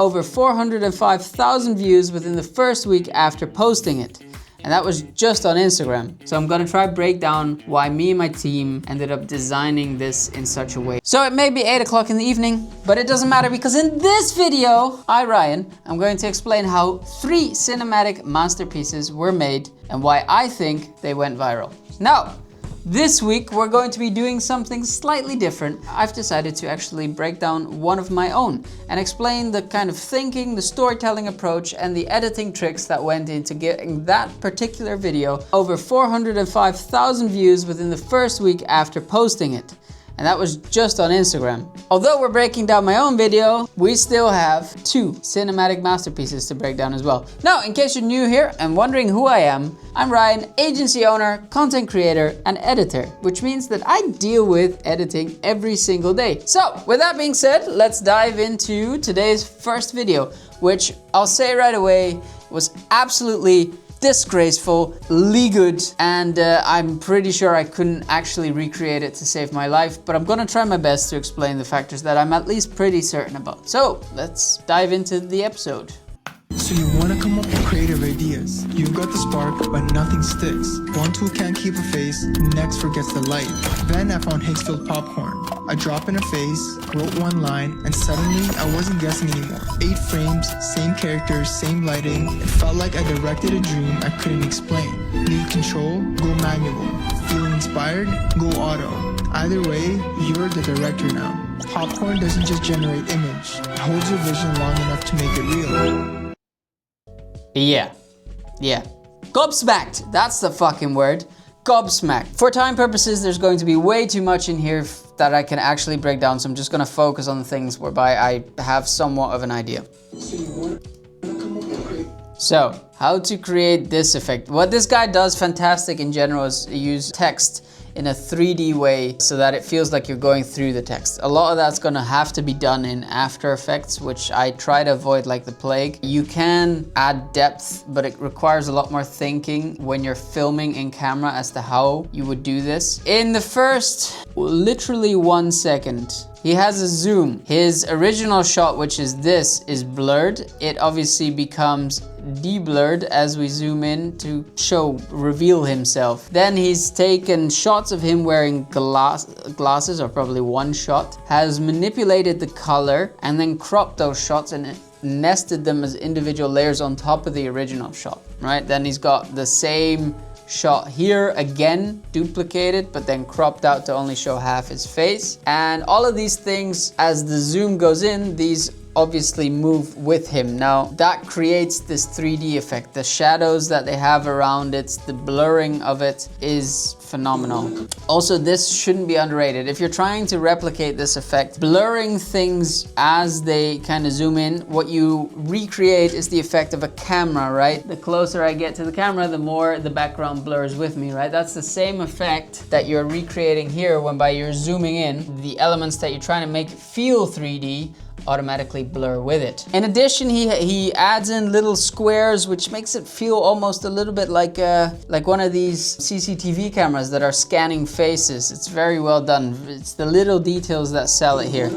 over 405,000 views within the first week after posting it. And that was just on Instagram. So I'm gonna try break down why me and my team ended up designing this in such a way. So it may be 8 o'clock in the evening, but it doesn't matter because in this video, I, Ryan, I'm going to explain how 3 cinematic masterpieces were made and why I think they went viral. Now, this week, we're going to be doing something slightly different. I've decided to actually break down one of my own and explain the kind of thinking, the storytelling approach, and the editing tricks that went into getting that particular video over 405,000 views within the first week after posting it. And that was just on Instagram. Although we're breaking down my own video, we still have 2 cinematic masterpieces to break down as well. Now, in case you're new here and wondering who I am, I'm Ryan, agency owner, content creator, and editor, which means that I deal with editing every single day. So, with that being said, let's dive into today's first video, which I'll say right away was absolutely disgracefully good, and I'm pretty sure I couldn't actually recreate it to save my life, but I'm gonna try my best to explain the factors that I'm at least pretty certain about. So let's dive into the episode. So you want to come up with creative ideas. You've got the spark, but nothing sticks. One tool can't keep a face, next forgets the light. Then I found Higgs-filled popcorn. I drop in a face, wrote one line, and suddenly I wasn't guessing anymore. 8 frames, same characters, same lighting. It felt like I directed a dream I couldn't explain. Need control? Go manual. Feel inspired? Go auto. Either way, you're the director now. Popcorn doesn't just generate image. It holds your vision long enough to make it real. Yeah. Gobsmacked, that's the fucking word. Gobsmacked. For time purposes, there's going to be way too much in here that I can actually break down, so I'm just gonna focus on the things whereby I have somewhat of an idea. So, how to create this effect. What this guy does fantastic in general is use text in a 3D way so that it feels like you're going through the text. A lot of that's gonna have to be done in After Effects, which I try to avoid like the plague. You can add depth, but it requires a lot more thinking when you're filming in camera as to how you would do this. In the first literally 1 second, he has a zoom. His original shot, which is this, is blurred. It obviously becomes de-blurred as we zoom in to reveal himself. Then he's taken shots of him wearing glasses, or probably one shot, has manipulated the color and then cropped those shots and nested them as individual layers on top of the original shot, right? Then he's got the same shot here again, duplicated, but then cropped out to only show half his face. And all of these things, as the zoom goes in, these obviously move with him. Now that creates this 3D effect. The shadows that they have around it, the blurring of it is phenomenal. Also, this shouldn't be underrated. If you're trying to replicate this effect, blurring things as they kind of zoom in, what you recreate is the effect of a camera, right? The closer I get to the camera, the more the background blurs with me, right? That's the same effect that you're recreating here when by you're zooming in, the elements that you're trying to make feel 3D automatically blur with it. In addition, he adds in little squares, which makes it feel almost a little bit like one of these CCTV cameras that are scanning faces. It's very well done. It's the little details that sell it here.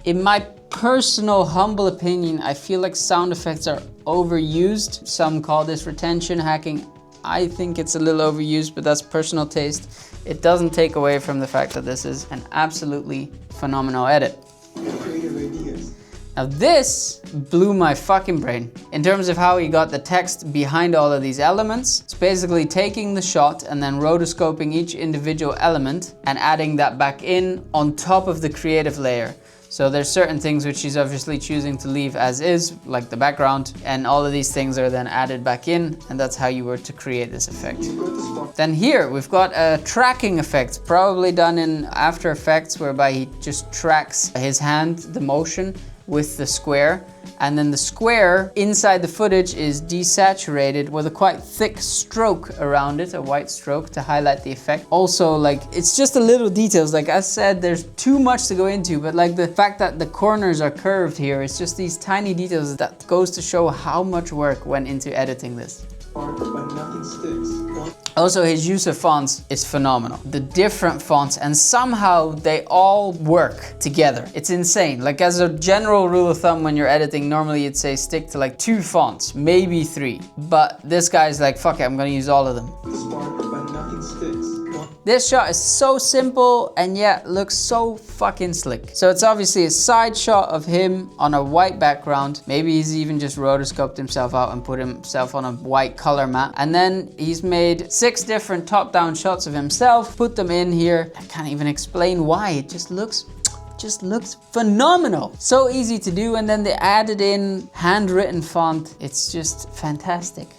In my personal humble opinion, I feel like sound effects are overused. Some call this retention hacking. I think it's a little overused, but that's personal taste. It doesn't take away from the fact that this is an absolutely phenomenal edit. Now this blew my fucking brain in terms of how he got the text behind all of these elements. It's basically taking the shot and then rotoscoping each individual element and adding that back in on top of the creative layer. So there's certain things which he's obviously choosing to leave as is, like the background, and all of these things are then added back in, and that's how you were to create this effect. Then here we've got a tracking effect, probably done in After Effects, whereby he just tracks his hand, the motion, with the square, and then the square inside the footage is desaturated with a quite thick stroke around it, a white stroke to highlight the effect. Also, like, it's just the little details. Like I said, there's too much to go into, but like the fact that the corners are curved here, it's just these tiny details that goes to show how much work went into editing this. But nothing sticks. Also, his use of fonts is phenomenal. The different fonts, and somehow they all work together. It's insane. Like, as a general rule of thumb, when you're editing, normally you'd say stick to like 2 fonts, maybe 3. But this guy's like, fuck it, I'm gonna use all of them. But nothing sticks. This shot is so simple and yet looks so fucking slick. So it's obviously a side shot of him on a white background. Maybe he's even just rotoscoped himself out and put himself on a white color map. And then he's made 6 different top-down shots of himself, put them in here. I can't even explain why. It just looks phenomenal. So easy to do, and then they added in handwritten font. It's just fantastic.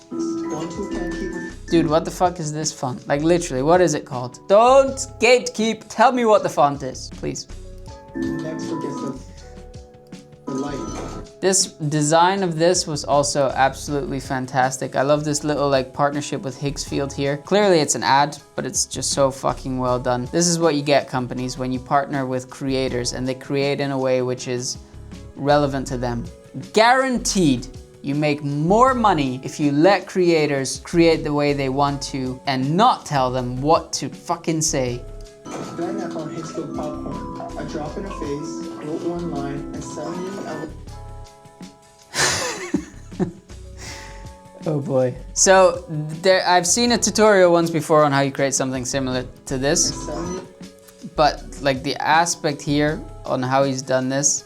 Dude, what the fuck is this font? Like, literally, what is it called? Don't gatekeep. Tell me what the font is, please. Next, forget the light. This design of this was also absolutely fantastic. I love this little like partnership with Higgsfield here. Clearly it's an ad, but it's just so fucking well done. This is what you get, companies, when you partner with creators and they create in a way which is relevant to them. Guaranteed. You make more money if you let creators create the way they want to and not tell them what to fucking say. Then I found Higgsfield popcorn. A drop in her face, wrote one line, and suddenly I was... Oh boy. So I've seen a tutorial once before on how you create something similar to this. But like the aspect here on how he's done this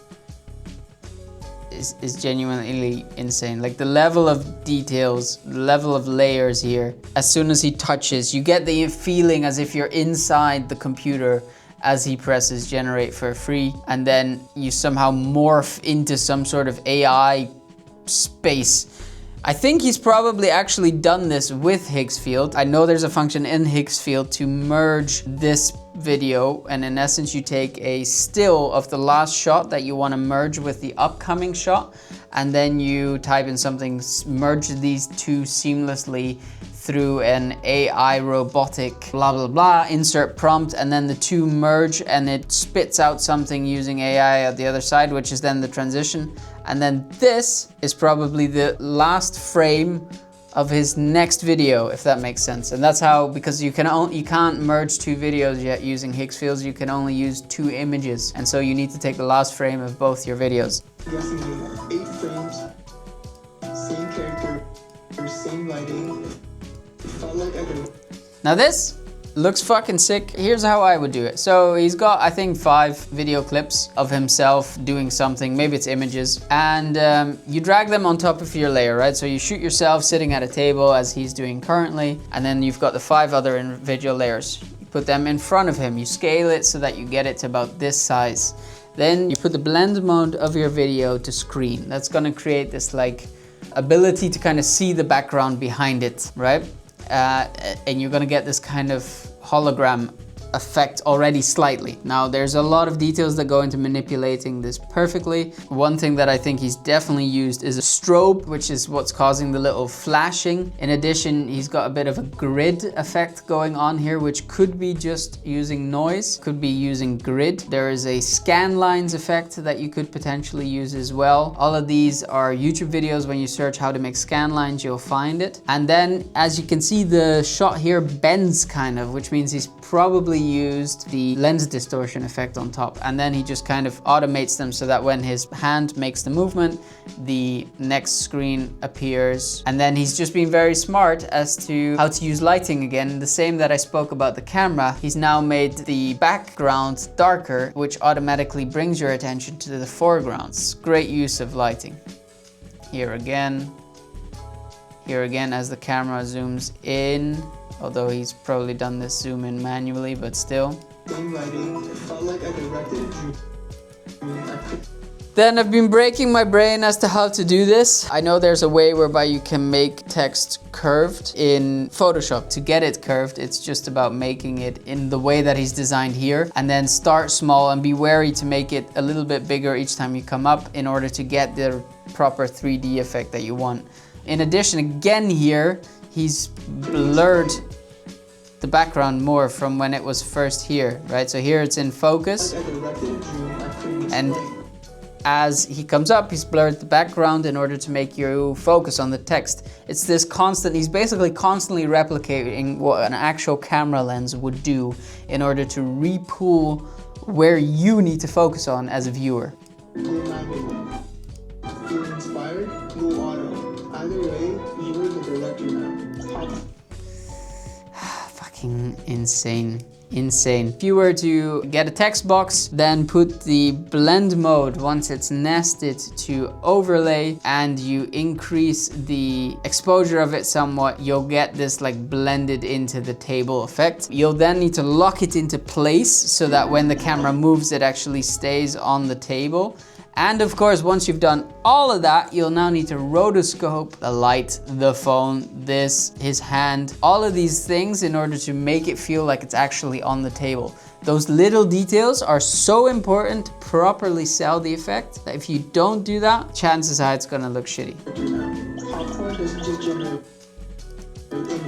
is genuinely insane. Like the level of details, the level of layers here. As soon as he touches, you get the feeling as if you're inside the computer as he presses generate for free, and then you somehow morph into some sort of AI space. I think he's probably actually done this with Higgsfield. I know there's a function in Higgsfield to merge this video, and in essence you take a still of the last shot that you want to merge with the upcoming shot, and then you type in something, merge these two seamlessly through an AI robotic blah blah blah, insert prompt, and then the two merge and it spits out something using AI at the other side, which is then the transition. And then this is probably the last frame of his next video, if that makes sense. And that's how, because you can't merge 2 videos yet using Higgsfield, you can only use 2 images. And so you need to take the last frame of both your videos. Guessing 8 frames, same character, same lighting. It felt like I could... Now this looks fucking sick. Here's how I would do it. So he's got, I think, 5 video clips of himself doing something. Maybe it's images. And you drag them on top of your layer, right? So you shoot yourself sitting at a table as he's doing currently. And then you've got the 5 other individual layers. You put them in front of him. You scale it so that you get it to about this size. Then you put the blend mode of your video to screen. That's gonna create this like ability to kind of see the background behind it, right? And you're gonna get this kind of hologram effect already slightly. Now there's a lot of details that go into manipulating this perfectly. One thing that I think he's definitely used is a strobe, which is what's causing the little flashing. In addition, he's got a bit of a grid effect going on here, which could be just using noise, could be using grid. There is a scan lines effect that you could potentially use as well. All of these are YouTube videos. When you search how to make scan lines, you'll find it. And then as you can see, the shot here bends kind of, which means he's probably used the lens distortion effect on top, and then he just kind of automates them so that when his hand makes the movement, the next screen appears. And then he's just been very smart as to how to use lighting again, the same that I spoke about the camera. He's now made the background darker, which automatically brings your attention to the foreground. It's great use of lighting. Here again as the camera zooms in. Although he's probably done this zoom in manually, but still. Same lighting, it felt like I directed a Then I've been breaking my brain as to how to do this. I know there's a way whereby you can make text curved in Photoshop. To get it curved, it's just about making it in the way that he's designed here, and then start small and be wary to make it a little bit bigger each time you come up in order to get the proper 3D effect that you want. In addition, again here, he's blurred the background more from when it was first here, right? So here it's in focus, and as he comes up, he's blurred the background in order to make you focus on the text. It's this constant, he's basically constantly replicating what an actual camera lens would do in order to repull where you need to focus on as a viewer. Feeling inspired? Go auto. Either way, you're the director now. Fucking insane. Insane. If you were to get a text box, then put the blend mode once it's nested to overlay, and you increase the exposure of it somewhat, you'll get this like blended into the table effect. You'll then need to lock it into place so that when the camera moves, it actually stays on the table. And of course, once you've done all of that, you'll now need to rotoscope the light, the phone, this, his hand, all of these things in order to make it feel like it's actually on the table. Those little details are so important to properly sell the effect that if you don't do that, chances are it's gonna look shitty. Popcorn doesn't just generate image.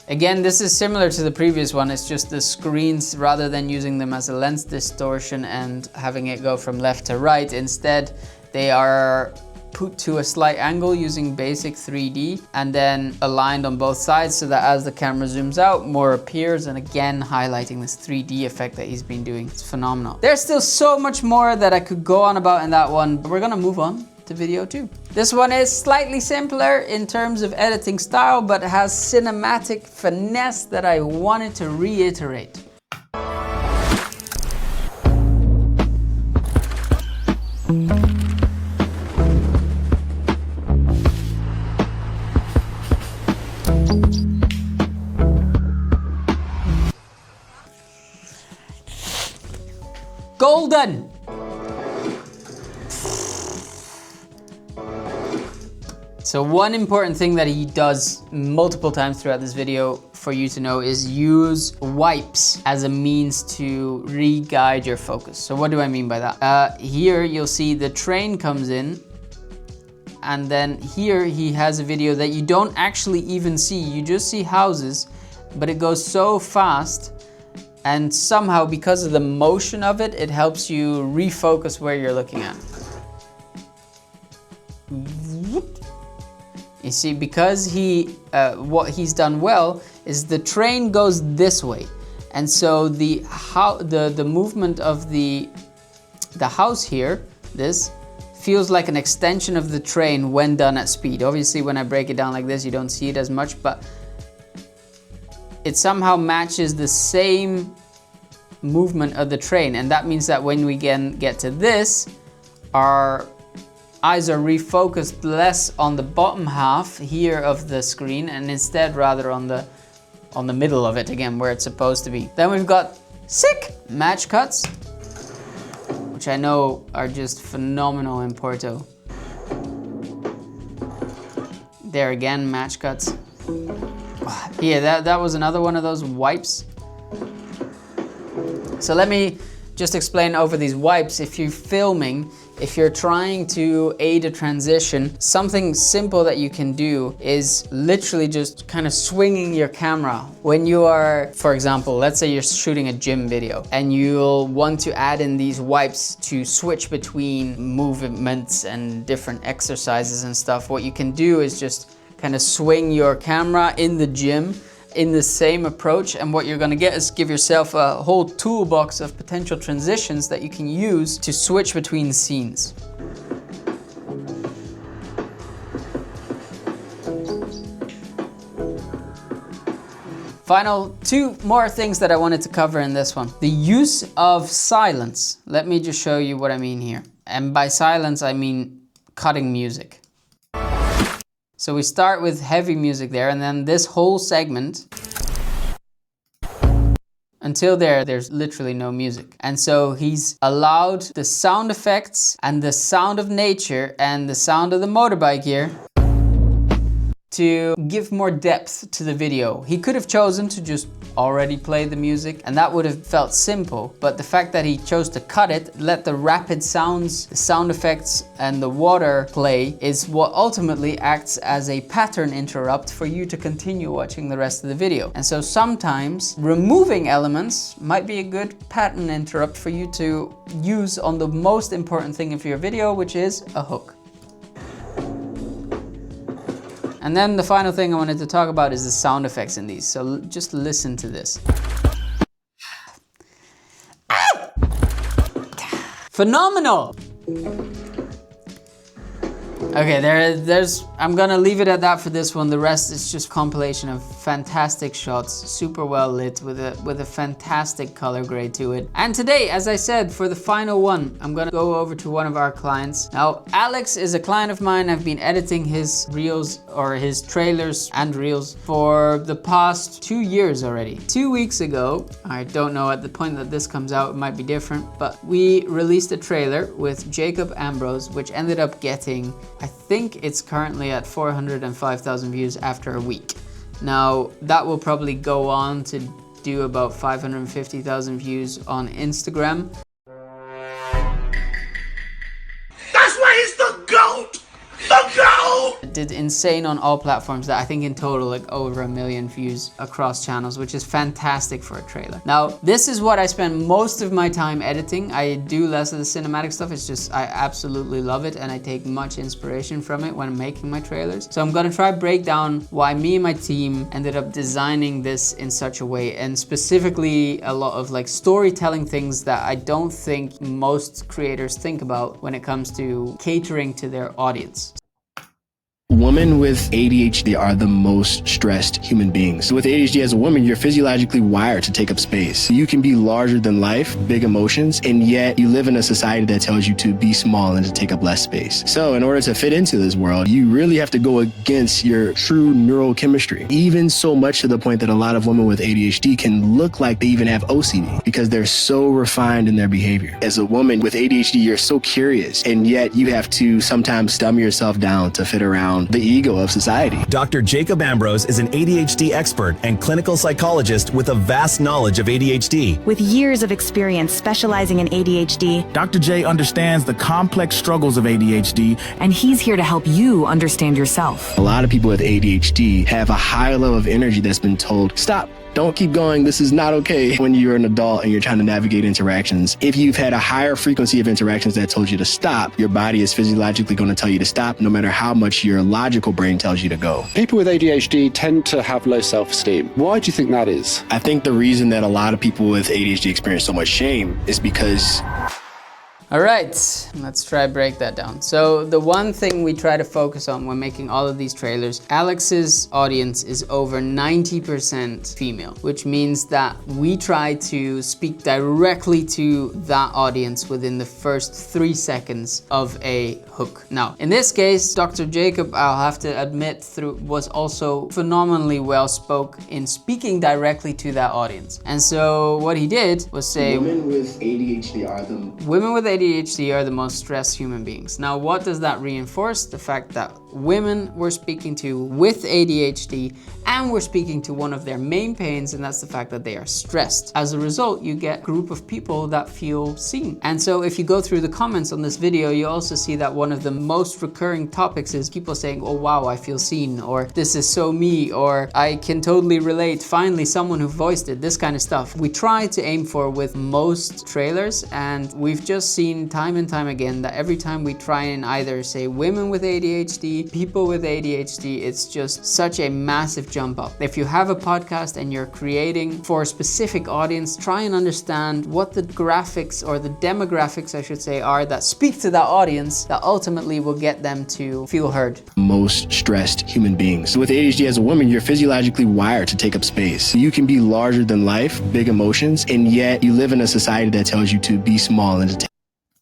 Again, this is similar to the previous one. It's just the screens, rather than using them as a lens distortion and having it go from left to right, instead they are put to a slight angle using basic 3D and then aligned on both sides so that as the camera zooms out, more appears, and again highlighting this 3D effect that he's been doing. It's phenomenal. There's still so much more that I could go on about in that one, but we're gonna move on to video 2. This one is slightly simpler in terms of editing style, but has cinematic finesse that I wanted to reiterate. Golden! So one important thing that he does multiple times throughout this video for you to know is use wipes as a means to re-guide your focus. So what do I mean by that? Here you'll see the train comes in, and then here he has a video that you don't actually even see. You just see houses, but it goes so fast, and somehow because of the motion of it, it helps you refocus where you're looking at. You see, because what he's done well is the train goes this way, and so the movement of the house here, this feels like an extension of the train when done at speed. Obviously, when I break it down like this, you don't see it as much, but it somehow matches the same movement of the train, and that means that when we get to this, our eyes are refocused less on the bottom half here of the screen and instead rather on the middle of it, again, where it's supposed to be. Then we've got sick match cuts, which I know are just phenomenal in Porto. There again, match cuts. Yeah, that was another one of those wipes. So let me just explain over these wipes. If you're filming, if you're trying to aid a transition, something simple that you can do is literally just kind of swinging your camera. When you are, for example, let's say you're shooting a gym video and you'll want to add in these wipes to switch between movements and different exercises and stuff. What you can do is just kind of swing your camera in the gym in the same approach, and what you're gonna get is give yourself a whole toolbox of potential transitions that you can use to switch between scenes. Final two more things that I wanted to cover in this one. The use of silence. Let me just show you what I mean here. And by silence, I mean cutting music. So we start with heavy music there, and then this whole segment, until there's literally no music. And so he's allowed the sound effects and the sound of nature and the sound of the motorbike here to give more depth to the video. He could have chosen to just already play the music and that would have felt simple, but the fact that he chose to cut it, let the rapid sounds, the sound effects and the water play is what ultimately acts as a pattern interrupt for you to continue watching the rest of the video. And so sometimes removing elements might be a good pattern interrupt for you to use on the most important thing of your video, which is a hook. And then the final thing I wanted to talk about is the sound effects in these. So just listen to this. Phenomenal! Okay, I'm gonna leave it at that for this one. The rest is just compilation of fantastic shots, super well lit with a fantastic color grade to it. And today, as I said, for the final one, I'm gonna go over to one of our clients. Now, Alex is a client of mine. I've been editing his reels or his trailers and reels for the past 2 years already. 2 weeks ago, I don't know at the point that this comes out, it might be different, but we released a trailer with Jacob Ambrose, which ended up getting, I think it's currently at 405,000 views after a week. Now, that will probably go on to do about 550,000 views on Instagram. That's why he's the GOAT! The GOAT! It did insane on all platforms, that I think in total like over 1 million views across channels, which is fantastic for a trailer. Now, this is what I spend most of my time editing. I do less of the cinematic stuff. It's just, I absolutely love it and I take much inspiration from it when I'm making my trailers. So I'm gonna try break down why me and my team ended up designing this in such a way, and specifically a lot of like storytelling things that I don't think most creators think about when it comes to catering to their audience. Women with ADHD are the most stressed human beings. With ADHD as a woman, you're physiologically wired to take up space. You can be larger than life, big emotions, and yet you live in a society that tells you to be small and to take up less space. So in order to fit into this world, you really have to go against your true neurochemistry. Even so much to the point that a lot of women with ADHD can look like they even have OCD because they're so refined in their behavior. As a woman with ADHD, you're so curious, and yet you have to sometimes dumb yourself down to fit around the ego of society. Dr. Jacob Ambrose is an ADHD expert and clinical psychologist with a vast knowledge of ADHD. With years of experience specializing in ADHD, Dr. J understands the complex struggles of ADHD, and he's here to help you understand yourself. A lot of people with ADHD have a high level of energy that's been told, stop, don't keep going, this is not okay. When you're an adult and you're trying to navigate interactions, if you've had a higher frequency of interactions that told you to stop, your body is physiologically going to tell you to stop no matter how much your logical brain tells you to go. People with ADHD tend to have low self-esteem. Why do you think that is? I think the reason that a lot of people with ADHD experience so much shame is because... All right, let's try break that down. So the one thing we try to focus on when making all of these trailers, Alex's audience is over 90% female, which means that we try to speak directly to that audience within the first 3 seconds of a hook. Now, in this case, Dr. Jacob, I'll have to admit, was also phenomenally well spoken in speaking directly to that audience. And so what he did was say, women with ADHD are the most stressed human beings. Now, what does that reinforce? The fact that women we're speaking to with ADHD, and we're speaking to one of their main pains, and that's the fact that they are stressed. As a result, you get a group of people that feel seen. And so if you go through the comments on this video, you also see that one of the most recurring topics is people saying, oh wow, I feel seen, or this is so me, or I can totally relate, finally someone who voiced it, this kind of stuff. We try to aim for with most trailers, and we've just seen time and time again that every time we try and either say women with ADHD, people with ADHD, it's just such a massive jump up. If you have a podcast and you're creating for a specific audience, try and understand what the graphics or the demographics, I should say, are that speak to that audience that ultimately will get them to feel heard. Most stressed human beings. With ADHD as a woman, you're physiologically wired to take up space. You can be larger than life, big emotions, and yet you live in a society that tells you to be small and to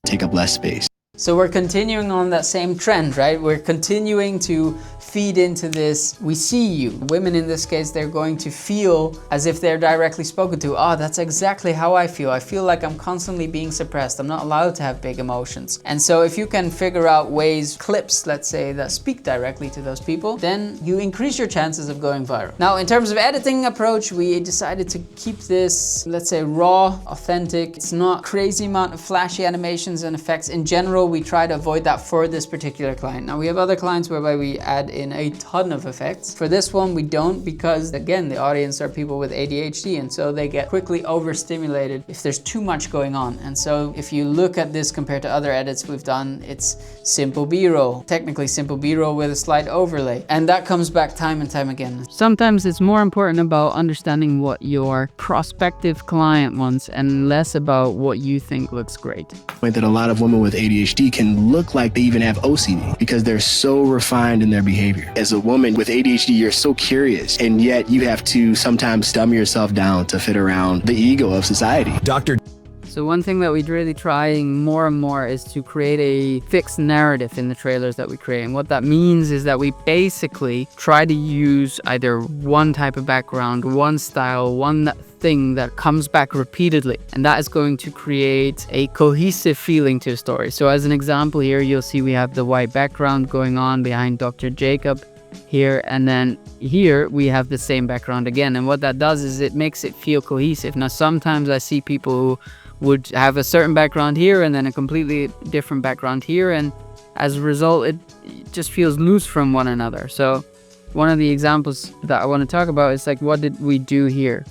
take up less space. So we're continuing on that same trend, right? We're continuing to feed into this, we see you. Women in this case, they're going to feel as if they're directly spoken to. Oh, that's exactly how I feel. I feel like I'm constantly being suppressed. I'm not allowed to have big emotions. And so if you can figure out ways, clips, let's say, that speak directly to those people, then you increase your chances of going viral. Now, in terms of editing approach, we decided to keep this, let's say, raw, authentic. It's not crazy amount of flashy animations and effects. In general, we try to avoid that for this particular client. Now, we have other clients whereby we add in a ton of effects. For this one, we don't, because again, the audience are people with ADHD, and so they get quickly overstimulated if there's too much going on. And so if you look at this compared to other edits we've done, it's simple B-roll, technically simple B-roll with a slight overlay. And that comes back time and time again. Sometimes it's more important about understanding what your prospective client wants and less about what you think looks great. That a lot of women with ADHD can look like they even have OCD because they're so refined in their behavior. As a woman with ADHD, you're so curious, and yet you have to sometimes dumb yourself down to fit around the ego of society. Dr. So one thing that we're really trying more and more is to create a fixed narrative in the trailers that we create. And what that means is that we basically try to use either one type of background, one style, one thing that comes back repeatedly. And that is going to create a cohesive feeling to a story. So as an example here, you'll see we have the white background going on behind Dr. Jacob here, and then here we have the same background again. And what that does is it makes it feel cohesive. Now, sometimes I see people who would have a certain background here and then a completely different background here, and as a result it just feels loose from one another. So one of the examples that I want to talk about is like, what did we do here?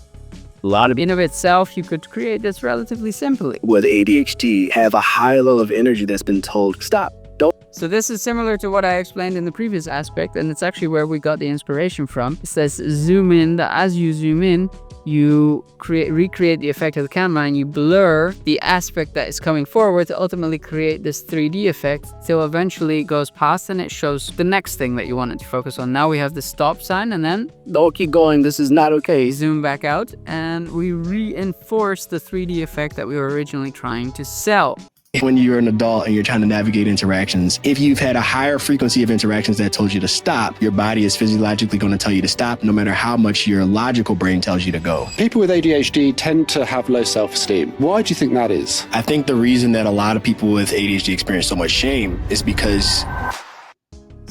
A lot of in of itself, you could create this relatively simply. with ADHD have a high level of energy that's been told, stop, don't. So this is similar to what I explained in the previous aspect, and it's actually where we got the inspiration from. It says zoom in, that as you zoom in, you recreate the effect of the camera and you blur the aspect that is coming forward to ultimately create this 3D effect till eventually it goes past and it shows the next thing that you wanted to focus on. Now we have the stop sign, and then Don't keep going, this is not okay. zoom back out and we reinforce the 3D effect that we were originally trying to sell. When you're an adult and you're trying to navigate interactions, if you've had a higher frequency of interactions that told you to stop, your body is physiologically going to tell you to stop no matter how much your logical brain tells you to go. People with ADHD tend to have low self-esteem. Why do you think that is? I think the reason that a lot of people with ADHD experience so much shame is because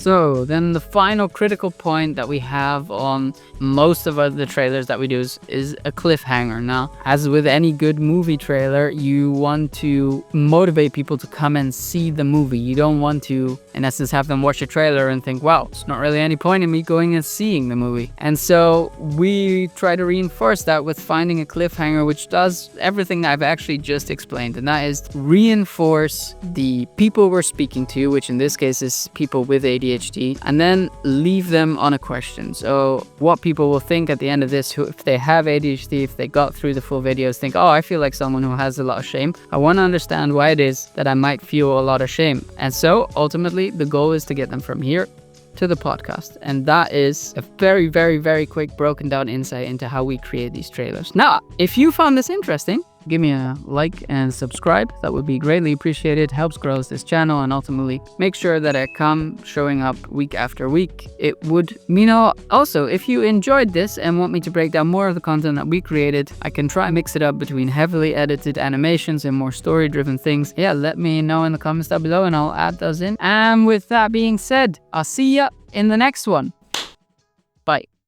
So then the final critical point that we have on most of the trailers that we do is a cliffhanger. Now, as with any good movie trailer, you want to motivate people to come and see the movie. You don't want to, in essence, have them watch a trailer and think, wow, it's not really any point in me going and seeing the movie. And so we try to reinforce that with finding a cliffhanger, which does everything I've actually just explained. And that is reinforce the people we're speaking to, which in this case is people with ADHD, and then leave them on a question. So what people will think at the end of this, if they have ADHD, if they got through the full videos, think, oh, I feel like someone who has a lot of shame. I want to understand why it is that I might feel a lot of shame. And so ultimately the goal is to get them from here to the podcast. And that is a very, very, very quick broken down insight into how we create these trailers. Now, if you found this interesting, give me a like and subscribe. That would be greatly appreciated. Helps grow this channel and ultimately make sure that I come showing up week after week. It would mean also, if you enjoyed this and want me to break down more of the content that we created, I can try and mix it up between heavily edited animations and more story driven things. Yeah, let me know in the comments down below and I'll add those in. And with that being said, I'll see ya in the next one. Bye.